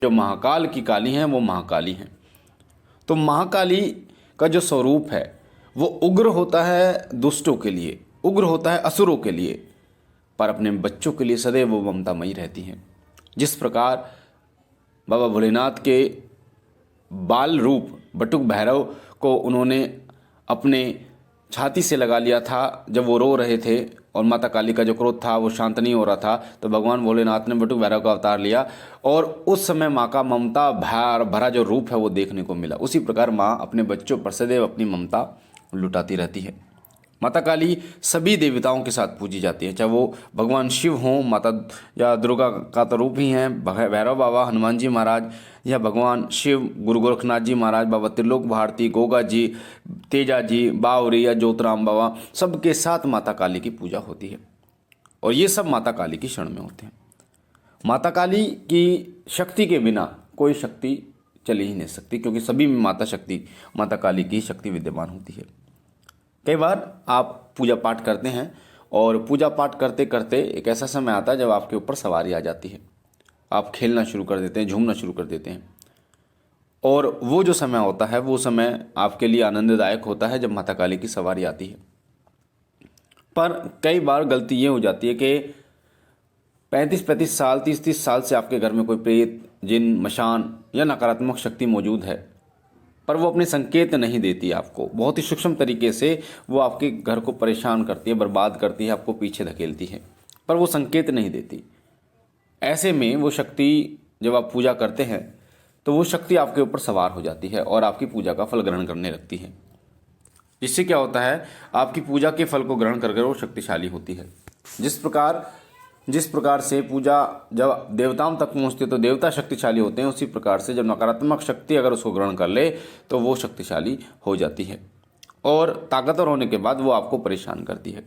जो महाकाल की काली हैं वो महाकाली हैं। तो महाकाली का जो स्वरूप है वो उग्र होता है दुष्टों के लिए, उग्र होता है असुरों के लिए, पर अपने बच्चों के लिए सदैव वो ममतामयी रहती हैं। जिस प्रकार बाबा भोलेनाथ के बाल रूप बटुक भैरव को उन्होंने अपने छाती से लगा लिया था जब वो रो रहे थे और माता काली का जो क्रोध था वो शांत नहीं हो रहा था, तो भगवान भोलेनाथ ने बटुक भैरव का अवतार लिया और उस समय माँ का ममता भरा जो रूप है वो देखने को मिला। उसी प्रकार माँ अपने बच्चों पर सदैव अपनी ममता लुटाती रहती है। माता काली सभी देवताओं के साथ पूजी जाती है, चाहे वो भगवान शिव हों, माता या दुर्गा का तो रूप ही हैं, भैरव बाबा, हनुमान जी महाराज, या भगवान शिव, गुरु गोरखनाथ जी महाराज, बाबा त्रिलोक भारती, गोगा जी, तेजा जी, बावरी या ज्योतराम बाबा, सबके साथ माता काली की पूजा होती है और ये सब माता काली की शरण में होते हैं। माता काली की शक्ति के बिना कोई शक्ति चली ही नहीं सकती, क्योंकि सभी में माता काली की शक्ति विद्यमान होती है। कई बार आप पूजा पाठ करते हैं और पूजा पाठ करते करते एक ऐसा समय आता है जब आपके ऊपर सवारी आ जाती है, आप खेलना शुरू कर देते हैं, झूमना शुरू कर देते हैं, और वो जो समय होता है वो समय आपके लिए आनंददायक होता है जब माता काली की सवारी आती है। पर कई बार गलती ये हो जाती है कि 35-35 साल, 30-30 साल से आपके घर में कोई प्रेत, जिन, मशान या नकारात्मक शक्ति मौजूद है, पर वो अपने संकेत नहीं देती आपको। बहुत ही सूक्ष्म तरीके से वो आपके घर को परेशान करती है, बर्बाद करती है, आपको पीछे धकेलती है, पर वो संकेत नहीं देती। ऐसे में वो शक्ति जब आप पूजा करते हैं तो वो शक्ति आपके ऊपर सवार हो जाती है और आपकी पूजा का फल ग्रहण करने लगती है। इससे क्या होता है, आपकी पूजा के फल को ग्रहण करके वो शक्तिशाली होती है। जिस प्रकार से पूजा जब देवताओं तक पहुंचती है तो देवता शक्तिशाली होते हैं, उसी प्रकार से जब नकारात्मक शक्ति अगर उसको ग्रहण कर ले तो वो शक्तिशाली हो जाती है और ताकतवर होने के बाद वो आपको परेशान करती है,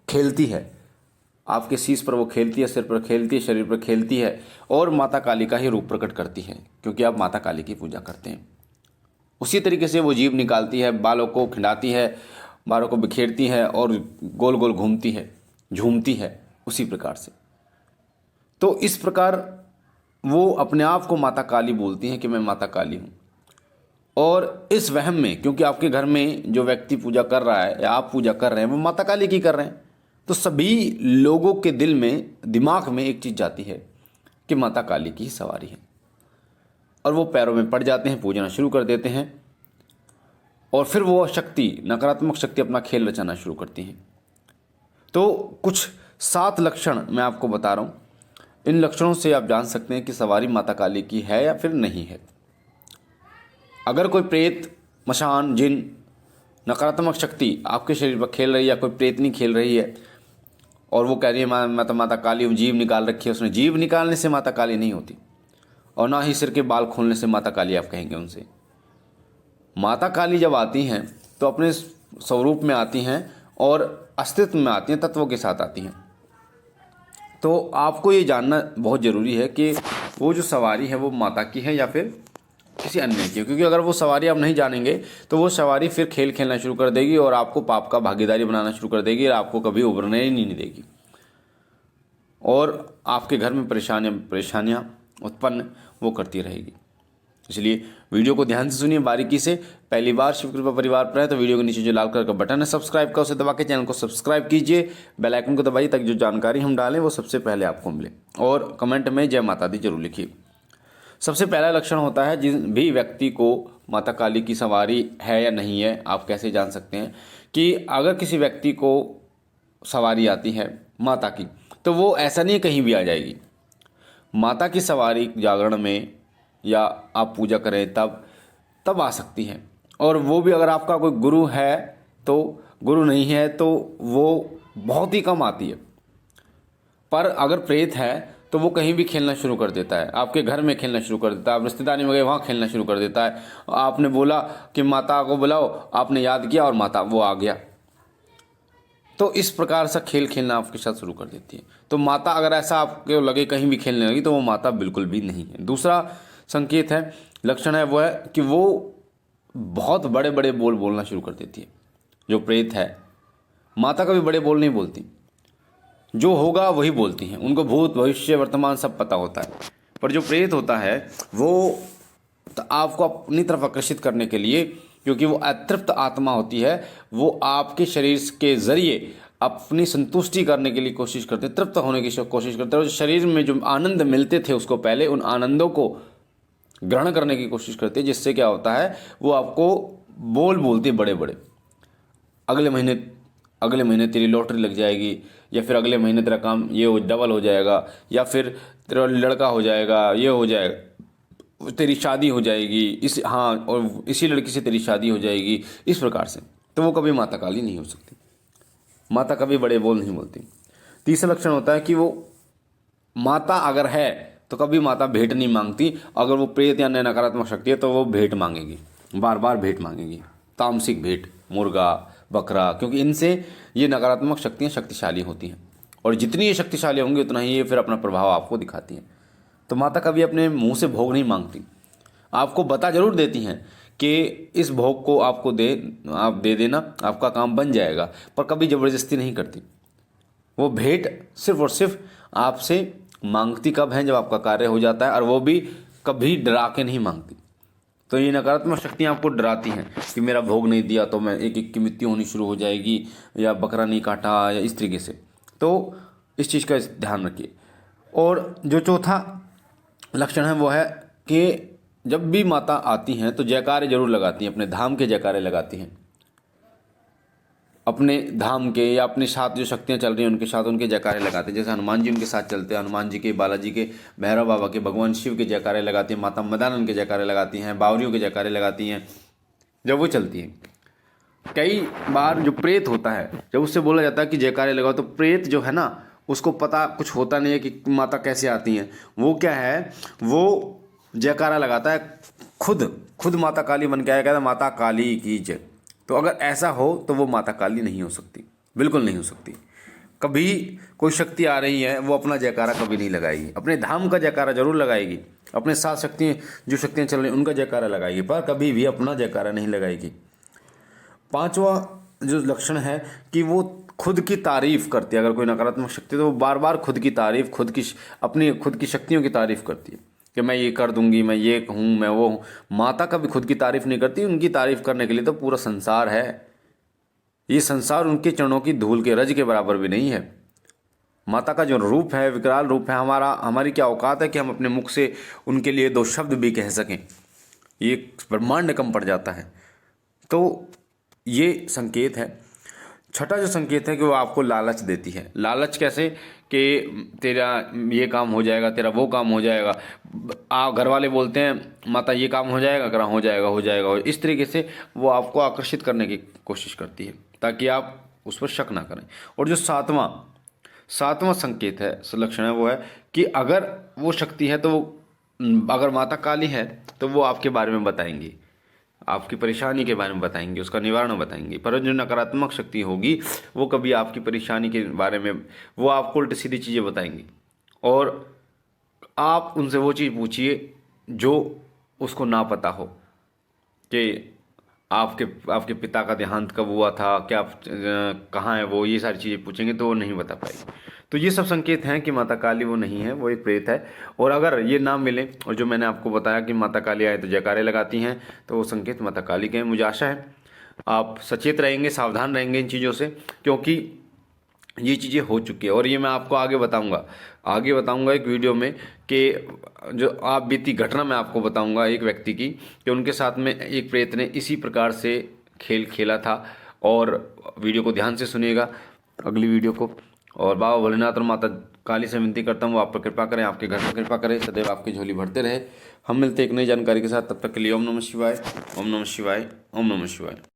खेलती है, आपके शीश पर वो खेलती है, सिर पर खेलती है, शरीर पर खेलती है और माता काली का ही रूप प्रकट करती है, क्योंकि आप माता काली की पूजा करते हैं। उसी तरीके से वो जीभ निकालती है, बालों को खिंडाती है, बालों को बिखेरती है और गोल गोल घूमती है, झूमती है, उसी प्रकार से। तो इस प्रकार वो अपने आप को माता काली बोलती हैं कि मैं माता काली हूँ। और इस वहम में, क्योंकि आपके घर में जो व्यक्ति पूजा कर रहा है या आप पूजा कर रहे हैं वो माता काली की कर रहे हैं, तो सभी लोगों के दिल में, दिमाग में एक चीज़ जाती है कि माता काली की ही सवारी है और वो पैरों में पड़ जाते हैं, पूजना शुरू कर देते हैं और फिर वो शक्ति, नकारात्मक शक्ति अपना खेल रचाना शुरू करती हैं। तो कुछ 7 लक्षण मैं आपको बता रहा हूँ, इन लक्षणों से आप जान सकते हैं कि सवारी माता काली की है या फिर नहीं है। अगर कोई प्रेत, मशान, जिन, नकारात्मक शक्ति आपके शरीर पर खेल रही है या कोई प्रेतनी खेल रही है और वो कह रही है मैं तो माता काली हूँ, जीभ निकाल रखी है उसने, जीभ निकालने से माता काली नहीं होती और ना ही सिर के बाल खोलने से माता काली आप कहेंगे उनसे। माता काली जब आती हैं तो अपने स्वरूप में आती हैं और अस्तित्व में आती हैं, तत्वों के साथ आती हैं। तो आपको ये जानना बहुत ज़रूरी है कि वो जो सवारी है वो माता की है या फिर किसी अन्य की, क्योंकि अगर वो सवारी आप नहीं जानेंगे तो वो सवारी फिर खेल खेलना शुरू कर देगी और आपको पाप का भागीदारी बनाना शुरू कर देगी और आपको कभी उभरने ही नहीं देगी और आपके घर में परेशानियाँ उत्पन्न वो करती रहेगी। इसलिए वीडियो को ध्यान से सुनिए, बारीकी से। पहली बार शिव कृपा परिवार पर है तो वीडियो के नीचे जो लाल कलर का बटन है सब्सक्राइब का, उसे दबा के चैनल को सब्सक्राइब कीजिए, बेल आइकन को दबाइए ताकि जो जानकारी हम डालें वो सबसे पहले आपको मिले और कमेंट में जय माता दी जरूर लिखिए। सबसे पहला लक्षण होता है, जिस भी व्यक्ति को माता काली की सवारी है या नहीं है, आप कैसे जान सकते हैं कि अगर किसी व्यक्ति को सवारी आती है माता की तो वो ऐसा नहीं कहीं भी आ जाएगी। माता की सवारी जागरण में या आप पूजा करें तब आ सकती है, और वो भी अगर आपका कोई गुरु है तो, गुरु नहीं है तो वो बहुत ही कम आती है। पर अगर प्रेत है तो वो कहीं भी खेलना शुरू कर देता है, आपके घर में खेलना शुरू कर देता है, आप रिश्तेदारी में गए वहाँ खेलना शुरू कर देता है, आपने बोला कि माता को बुलाओ, आपने याद किया और माता वो आ गया। तो इस प्रकार से खेल खेलना आपके साथ शुरू कर देती है। तो माता अगर ऐसा आपको लगे कहीं भी खेलने लगी तो वो माता बिल्कुल भी नहीं है। दूसरा संकेत है, लक्षण है, वो है कि वो बहुत बड़े बड़े बोल बोलना शुरू कर देती है। जो प्रेत है, माता कभी बड़े बोल नहीं बोलती, जो होगा वही बोलती हैं, उनको भूत भविष्य वर्तमान सब पता होता है, पर जो प्रेत होता है वो तो आपको अपनी तरफ आकर्षित करने के लिए, क्योंकि वो अतृप्त आत्मा होती है, वो आपके शरीर के जरिए अपनी संतुष्टि करने के लिए कोशिश करते हैं, तृप्त होने की कोशिश करते हैं, और शरीर में जो आनंद मिलते थे उसको पहले, उन आनंदों को ग्रहण करने की कोशिश करते हैं, जिससे क्या होता है वो आपको बोलते बड़े बड़े, अगले महीने तेरी लॉटरी लग जाएगी, या फिर अगले महीने तेरा काम ये हो डबल हो जाएगा, या फिर तेरा लड़का हो जाएगा, ये हो जाएगा, तेरी शादी हो जाएगी, और इसी लड़की से तेरी शादी हो जाएगी, इस प्रकार से। तो वो कभी माता काली नहीं हो सकती। माता कभी बड़े बोल नहीं बोलती। तीसरा लक्षण होता है कि वो माता अगर है तो कभी माता भेंट नहीं मांगती। अगर वो प्रेत या नकारात्मक शक्ति है तो वो भेंट मांगेगी, बार बार भेंट मांगेगी, तामसिक भेंट, मुर्गा, बकरा, क्योंकि इनसे ये नकारात्मक शक्तियाँ शक्तिशाली होती हैं, और जितनी ये शक्तिशाली होंगी उतना ही ये फिर अपना प्रभाव आपको दिखाती हैं। तो माता कभी अपने मुंह से भोग नहीं मांगती, आपको बता जरूर देती हैं कि इस भोग को आप दे देना, आपका काम बन जाएगा, पर कभी ज़बरदस्ती नहीं करती। वो भेंट सिर्फ और सिर्फ आपसे मांगती कब है, जब आपका कार्य हो जाता है, और वो भी कभी डरा के नहीं मांगती। तो ये नकारात्मक शक्तियाँ आपको डराती हैं कि मेरा भोग नहीं दिया तो मैं एक की मृत्यु होनी शुरू हो जाएगी, या बकरा नहीं काटा, या इस तरीके से। तो इस चीज़ का ध्यान रखिए। और जो चौथा लक्षण है वो है कि जब भी माता आती हैं तो जयकारे जरूर लगाती हैं, अपने धाम के जयकारे लगाती हैं, अपने धाम के या अपने साथ जो शक्तियाँ चल रही हैं उनके साथ उनके जयकारे लगाते हैं। जैसे हनुमान जी उनके साथ चलते हैं, हनुमान जी के, बालाजी के, भैरव बाबा के, भगवान शिव के जयकारे लगाती हैं, माता मदानंद के जयकारे लगाती हैं, बावरियों के जयकारे लगाती हैं जब वो चलती हैं। कई बार जो प्रेत होता है, जब उससे बोला जाता है कि जयकारे लगाओ, तो प्रेत जो है ना उसको पता कुछ होता नहीं है कि माता कैसे आती हैं। वो क्या है, वो जयकारा लगाता है, खुद माता काली बन के आया, कहता है माता काली की जय। तो अगर ऐसा हो तो वो माता काली नहीं हो सकती, बिल्कुल नहीं हो सकती। कभी कोई शक्ति आ रही है वो अपना जयकारा कभी नहीं लगाएगी, अपने धाम का जयकारा जरूर लगाएगी, अपने साथ जो शक्तियाँ चल रही हैं उनका जयकारा लगाएगी, पर कभी भी अपना जयकारा नहीं लगाएगी। पांचवा जो लक्षण है कि वो खुद की तारीफ करती है। अगर कोई नकारात्मक शक्ति तो वो बार बार खुद की तारीफ, अपनी खुद की शक्तियों की तारीफ करती है कि मैं ये कर दूंगी, मैं ये हूँ, मैं वो हूँ। माता कभी खुद की तारीफ नहीं करती, उनकी तारीफ करने के लिए तो पूरा संसार है। ये संसार उनके चरणों की धूल के रज के बराबर भी नहीं है। माता का जो रूप है, विकराल रूप है, हमारी क्या औकात है कि हम अपने मुख से उनके लिए 2 शब्द भी कह सकें, ये ब्रह्मांड कम पड़ जाता है। तो ये संकेत है। छठा जो संकेत है कि वो आपको लालच देती है। लालच कैसे, कि तेरा ये काम हो जाएगा, तेरा वो काम हो जाएगा। घर वाले बोलते हैं माता ये काम हो जाएगा, करा हो जाएगा, इस तरीके से वो आपको आकर्षित करने की कोशिश करती है ताकि आप उस पर शक ना करें। और जो सातवां संकेत है, लक्षण है, वो है कि अगर वो शक्ति है तो अगर माता काली है तो वो आपके बारे में बताएंगी, आपकी परेशानी के बारे में बताएंगे, उसका निवारण बताएंगे। पर जो नकारात्मक शक्ति होगी वो कभी आपकी परेशानी के बारे में, वो आपको उल्टी सीधी चीज़ें बताएंगी, और आप उनसे वो चीज़ पूछिए जो उसको ना पता हो कि आपके पिता का देहांत कब हुआ था, क्या कहाँ है वो, ये सारी चीज़ें पूछेंगे तो वो नहीं बता पाएगी। तो ये सब संकेत हैं कि माता काली वो नहीं है, वो एक प्रेत है। और अगर ये ना मिले, और जो मैंने आपको बताया कि माता काली आए तो जयकारे लगाती हैं, तो वो संकेत माता काली के हैं। मुझे आशा है आप सचेत रहेंगे, सावधान रहेंगे इन चीज़ों से, क्योंकि ये चीज़ें हो चुकी है। और ये मैं आपको आगे बताऊंगा एक वीडियो में कि जो आप बीती घटना मैं आपको बताऊंगा एक व्यक्ति की, कि उनके साथ में एक प्रेत ने इसी प्रकार से खेल खेला था। और वीडियो को ध्यान से सुनिएगा, अगली वीडियो को। और बाबा भोलेनाथ और माता काली से विनती करता हूँ वो आप पर कृपा करें, आपके घर पर कृपा करें, सदैव आपकी झोली भरते रहे। हम मिलते एक नई जानकारी के साथ, तब तक के लिए ओम नमः शिवाय, ओम नमः शिवाय, ओम नमः शिवाय।